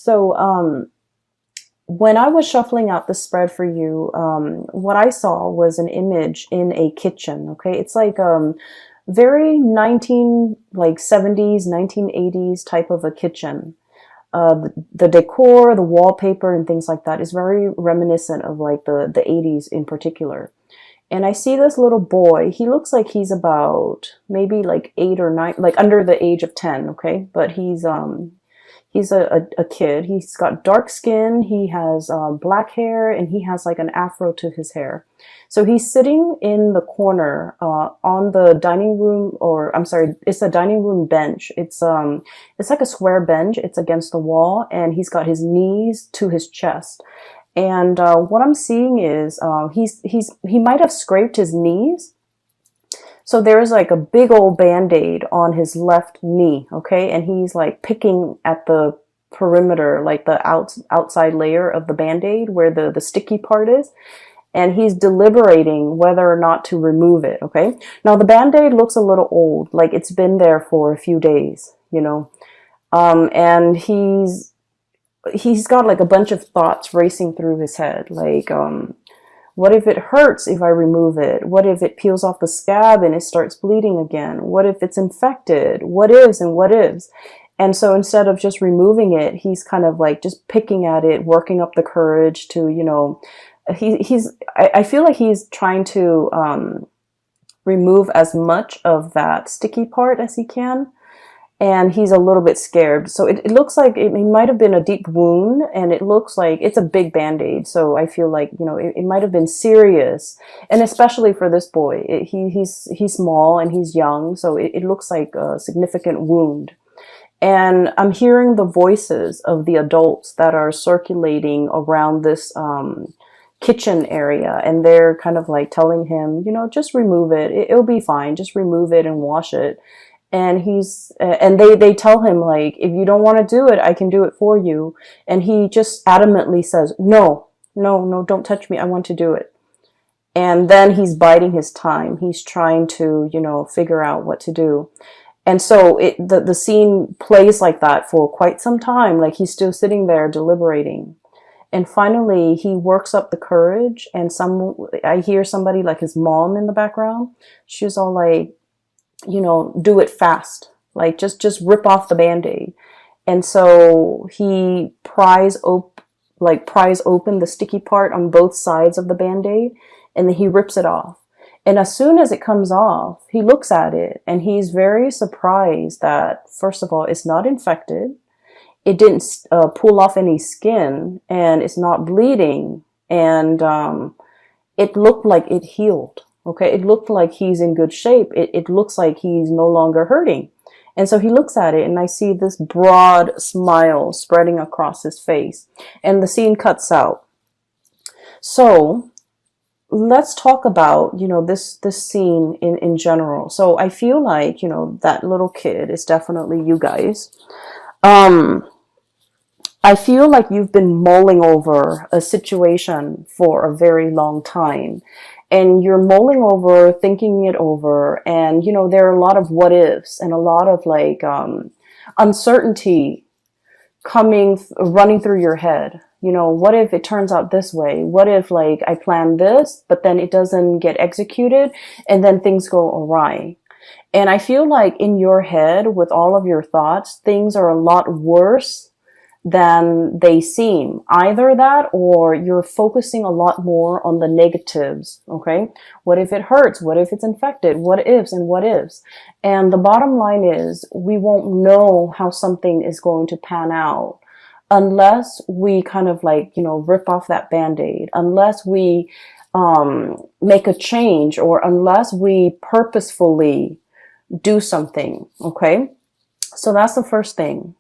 So when I was shuffling out the spread for you, what I saw was an image in a kitchen. Okay, it's like very 70s, 1980s type of a kitchen. The decor, the wallpaper, and things like that is very reminiscent of like the 80s in particular. And I see this little boy. He looks like he's about maybe like 8 or 9, like under the age of 10. Okay, but he's a kid. He's got dark skin. He has black hair, and he has like an afro to his hair. So he's sitting in the corner on the dining room, or I'm sorry, it's a dining room bench. It's like a square bench. It's against the wall, and he's got his knees to his chest. And what I'm seeing is he might have scraped his knees. So there's like a big old band-aid on his left knee, okay? And he's like picking at the perimeter, like the outside layer of the band-aid where the sticky part is. And he's deliberating whether or not to remove it, okay? Now the band-aid looks a little old, like it's been there for a few days, you know? And he's got like a bunch of thoughts racing through his head, like, what if it hurts if I remove it? What if it peels off the scab and it starts bleeding again? What if it's infected? What ifs and what ifs? And so instead of just removing it, he's kind of like just picking at it, working up the courage to, you know, I feel like he's trying to remove as much of that sticky part as he can. And he's a little bit scared. So it looks like it might have been a deep wound, and it looks like it's a big band-aid. So I feel like, you know, it might have been serious. And especially for this boy, he's small and he's young. So it looks like a significant wound. And I'm hearing the voices of the adults that are circulating around this kitchen area. And they're kind of like telling him, you know, just remove it. It'll be fine. Just remove it and wash it. And they tell him, like, if you don't want to do it, I can do it for you. And he just adamantly says, no, don't touch me. I want to do it. And then he's biding his time. He's trying to, you know, figure out what to do. And so the scene plays like that for quite some time. Like he's still sitting there deliberating. And finally he works up the courage, and I hear somebody, like his mom in the background. She's all like, you know, do it fast. Like just rip off the band-aid. And so he pries open the sticky part on both sides of the band-aid, and then he rips it off. And as soon as it comes off, he looks at it and he's very surprised that, first of all, it's not infected. It didn't pull off any skin, and it's not bleeding. And it looked like it healed. Okay, it looked like he's in good shape. It looks like he's no longer hurting. And so he looks at it, and I see this broad smile spreading across his face. And the scene cuts out. So let's talk about, you know, this scene in general. So I feel like, you know, that little kid is definitely you guys. I feel like you've been mulling over a situation for a very long time. And you're mulling over, thinking it over. And, you know, there are a lot of what ifs and a lot of like uncertainty running through your head. You know, what if it turns out this way? What if like I plan this, but then it doesn't get executed and then things go awry? And I feel like in your head, with all of your thoughts, things are a lot worse than they seem. Either that, or you're focusing a lot more on the negatives. Okay. What if it hurts? What if it's infected? What ifs and what ifs? And the bottom line is, we won't know how something is going to pan out unless we kind of like, you know, rip off that band-aid, unless we make a change, or unless we purposefully do something. Okay. So that's the first thing.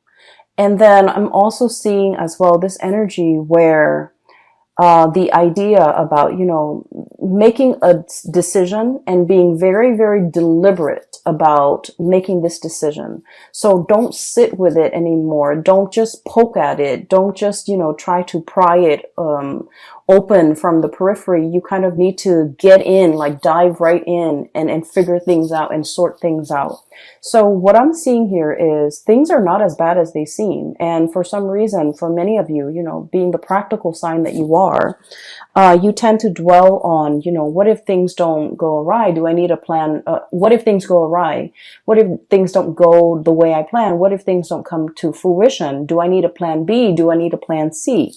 And then I'm also seeing as well this energy where the idea about, you know, making a decision and being very, very deliberate about making this decision. So don't sit with it anymore. Don't just poke at it. Don't just, you know, try to pry it open from the periphery. You kind of need to get in, like dive right in and figure things out and sort things out. So what I'm seeing here is things are not as bad as they seem. And for some reason, for many of you, you know, being the practical sign that you are, you tend to dwell on, you know, what if things don't go awry? Do I need a plan? What if things go awry? What if things don't go the way I plan? What if things don't come to fruition? Do I need a plan B? Do I need a plan C?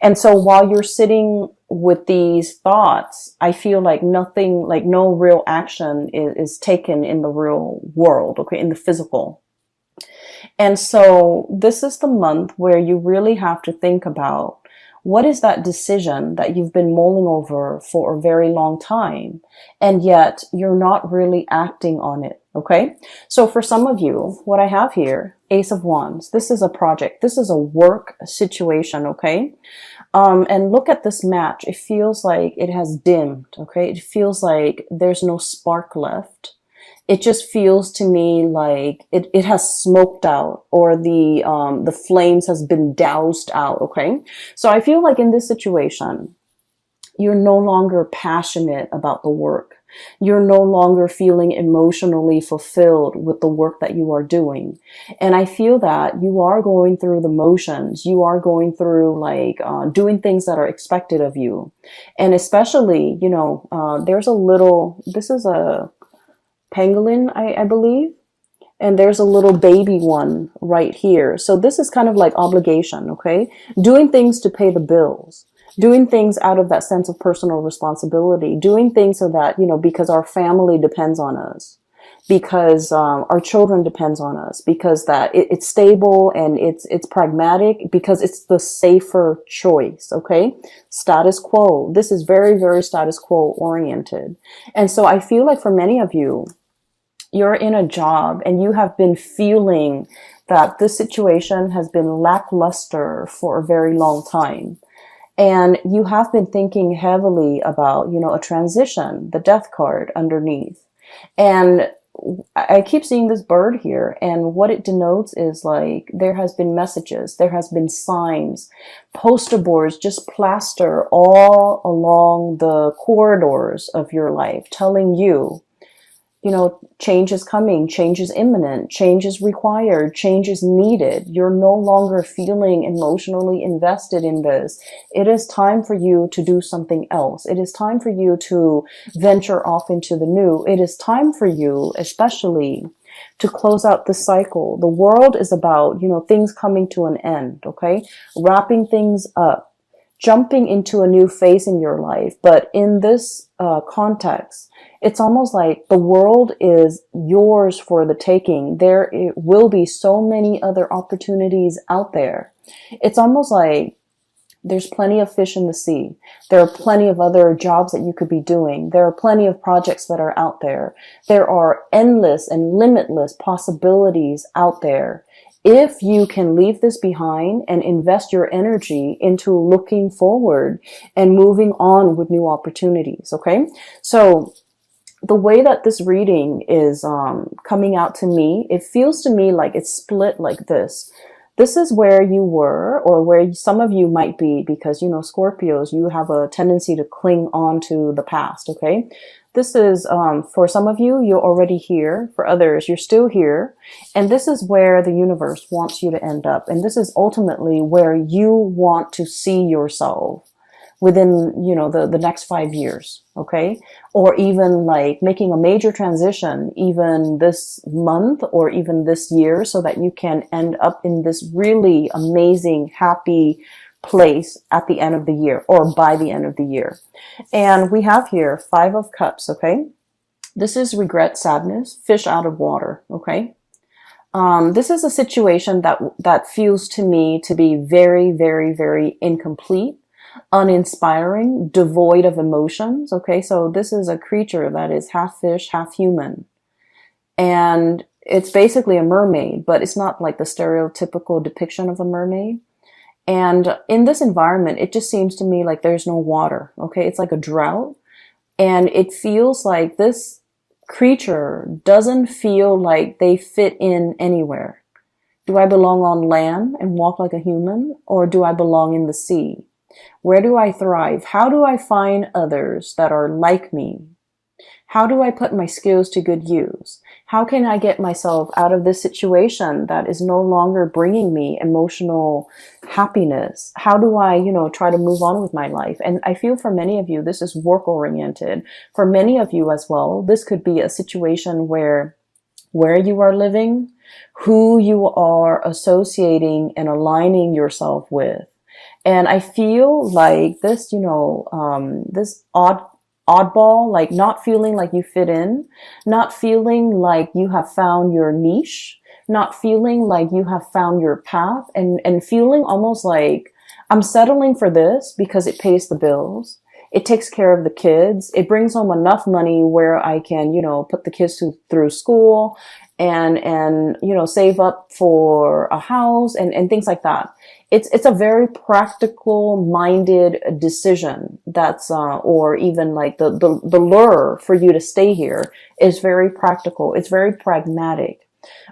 And so while you're sitting with these thoughts, I feel like nothing, like no real action is taken in the real world, okay, in the physical. And so this is the month where you really have to think about what is that decision that you've been mulling over for a very long time, and yet you're not really acting on it, okay? So for some of you, what I have here, Ace of Wands, this is a project. This is a work situation, okay? And look at this match. It feels like it has dimmed, okay? It feels like there's no spark left. It just feels to me like it has smoked out, or the flames has been doused out, okay? So I feel like in this situation, you're no longer passionate about the work. You're no longer feeling emotionally fulfilled with the work that you are doing. And I feel that you are going through the motions. You are going through like doing things that are expected of you. And especially, you know, there's a little, this is a pangolin, I believe. And there's a little baby one right here. So this is kind of like obligation, okay? Doing things to pay the bills. Doing things out of that sense of personal responsibility. Doing things so that, you know, because our family depends on us. Because our children depends on us. Because that it's stable and it's pragmatic. Because it's the safer choice, okay? Status quo. This is very, very status quo oriented. And so I feel like for many of you, you're in a job and you have been feeling that this situation has been lackluster for a very long time. And you have been thinking heavily about, you know, a transition, the death card underneath. And I keep seeing this bird here, and what it denotes is like there has been messages, there has been signs, poster boards just plaster all along the corridors of your life telling you, you know, change is coming, change is imminent, change is required, change is needed. You're no longer feeling emotionally invested in this. It is time for you to do something else. It is time for you to venture off into the new. It is time for you, especially, to close out the cycle. The world is about, you know, things coming to an end, okay? Wrapping things up, jumping into a new phase in your life. But in this context, it's almost like the world is yours for the taking. There will be so many other opportunities out there. It's almost like there's plenty of fish in the sea. There are plenty of other jobs that you could be doing. There are plenty of projects that are out there. There are endless and limitless possibilities out there. If you can leave this behind and invest your energy into looking forward and moving on with new opportunities, okay? So the way that this reading is coming out to me, it feels to me like it's split like this. This is where you were, or where some of you might be, because, you know, Scorpios, you have a tendency to cling on to the past, okay? This is, for some of you, you're already here. For others, you're still here. And this is where the universe wants you to end up. And this is ultimately where you want to see yourself within, you know, the next 5 years, okay? Or even like making a major transition even this month or even this year, so that you can end up in this really amazing, happy place at the end of the year, or by the end of the year. And we have here 5 of Cups, okay? This is regret, sadness, fish out of water, okay? This is a situation that feels to me to be very, very, very incomplete, uninspiring, devoid of emotions. Okay, so this is a creature that is half fish, half human. And it's basically a mermaid, but it's not like the stereotypical depiction of a mermaid. And in this environment, it just seems to me like there's no water. Okay, it's like a drought. And it feels like this creature doesn't feel like they fit in anywhere. Do I belong on land and walk like a human, or do I belong in the sea? Where do I thrive? How do I find others that are like me? How do I put my skills to good use? How can I get myself out of this situation that is no longer bringing me emotional happiness? How do I, try to move on with my life? And I feel for many of you, this is work oriented. For many of you as well, this could be a situation where you are living, who you are associating and aligning yourself with. And I feel like this, this oddball, like not feeling like you fit in, not feeling like you have found your niche, not feeling like you have found your path, and feeling almost like I'm settling for this because it pays the bills. It takes care of the kids. It brings home enough money where I can, put the kids through school and, save up for a house and things like that. It's a very practical minded decision that's, or even like the lure for you to stay here is very practical. It's very pragmatic.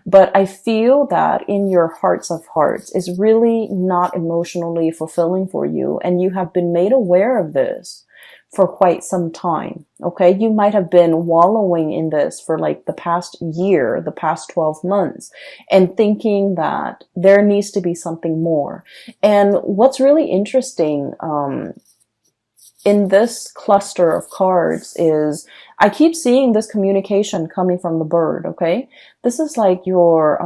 But I feel that in your hearts of hearts is really not emotionally fulfilling for you. And you have been made aware of this for quite some time. Okay. You might have been wallowing in this for like the past year, the past 12 months, and thinking that there needs to be something more. And what's really interesting, in this cluster of cards is I keep seeing this communication coming from the bird. Okay. This is like your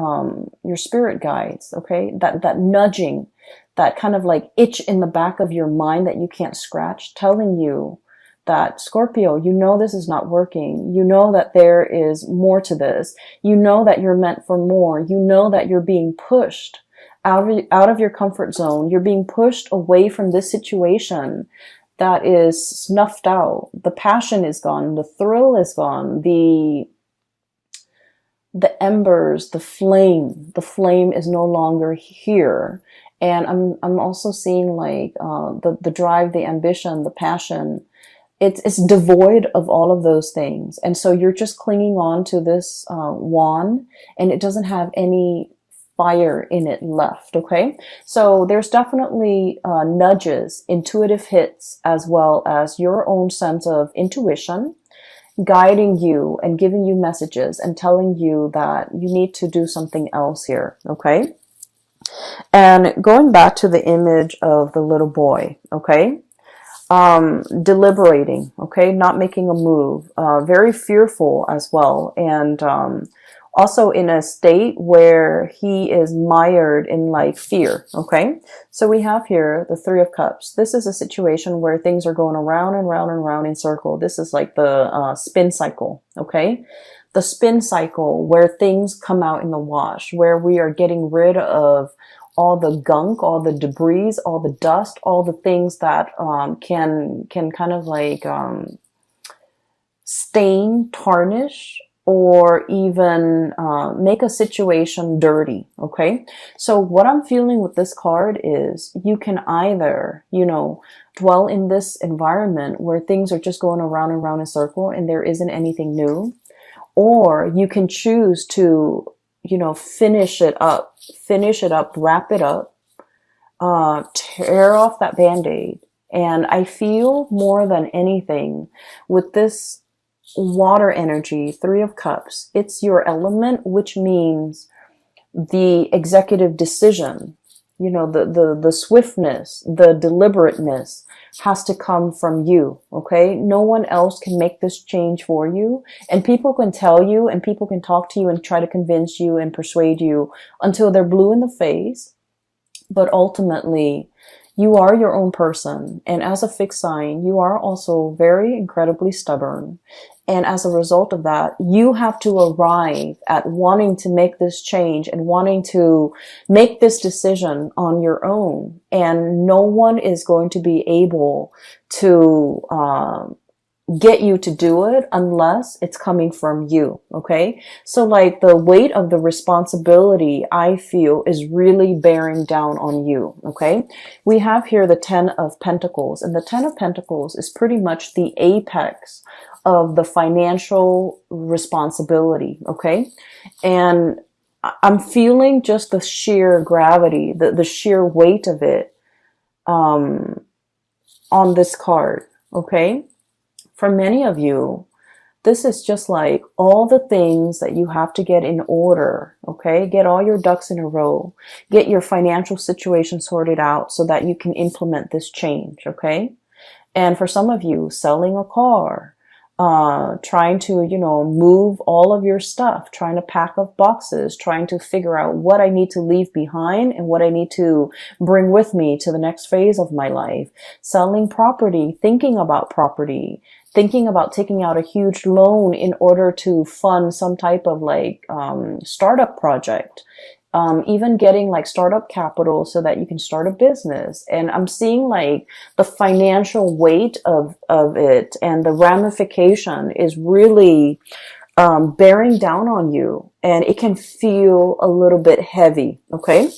spirit guides. Okay. That nudging, that kind of like itch in the back of your mind that you can't scratch, telling you that Scorpio, this is not working. You know that there is more to this. You know that you're meant for more. You know that you're being pushed out of your comfort zone. You're being pushed away from this situation that is snuffed out. The passion is gone. The thrill is gone. The embers, the flame is no longer here. And I'm also seeing like, the drive, the ambition, the passion. It's devoid of all of those things. And so you're just clinging on to this, wand, and it doesn't have any fire in it left. Okay. So there's definitely, nudges, intuitive hits, as well as your own sense of intuition guiding you and giving you messages and telling you that you need to do something else here. Okay. And going back to the image of the little boy, okay, deliberating, okay, not making a move, very fearful as well, and also in a state where he is mired in like fear, okay. So we have here the Three of Cups. This is a situation where things are going around and round and round in circle. This is like the spin cycle, okay. The spin cycle where things come out in the wash, where we are getting rid of all the gunk, all the debris, all the dust, all the things that can kind of like stain, tarnish, or even make a situation dirty. Okay. So what I'm feeling with this card is you can either, dwell in this environment where things are just going around and around in a circle and there isn't anything new, or you can choose to, finish it up, wrap it up, tear off that Band-Aid. And I feel more than anything with this water energy, Three of Cups, it's your element, which means the executive decision, the swiftness, the deliberateness has to come from you. Okay. No one else can make this change for you. And people can tell you and people can talk to you and try to convince you and persuade you until they're blue in the face. But ultimately, you are your own person. And as a fixed sign, you are also very incredibly stubborn. And as a result of that, you have to arrive at wanting to make this change and wanting to make this decision on your own. And no one is going to be able to get you to do it unless it's coming from you. Okay. So like the weight of the responsibility, I feel, is really bearing down on you. Okay. We have here the Ten of Pentacles, and the Ten of Pentacles is pretty much the apex of the financial responsibility. Okay. And I'm feeling just the sheer gravity, the sheer weight of it. on this card, okay? For many of you, this is just like all the things that you have to get in order, okay? Get all your ducks in a row. Get your financial situation sorted out so that you can implement this change, okay? And for some of you, selling a car, trying to, you know, move all of your stuff, trying to pack up boxes, trying to figure out what I need to leave behind and what I need to bring with me to the next phase of my life. Selling property, thinking about property, thinking about taking out a huge loan in order to fund some type of like startup project. Even getting like startup capital so that you can start a business. And I'm seeing like the financial weight of it and the ramification is really bearing down on you, and it can feel a little bit heavy. Okay.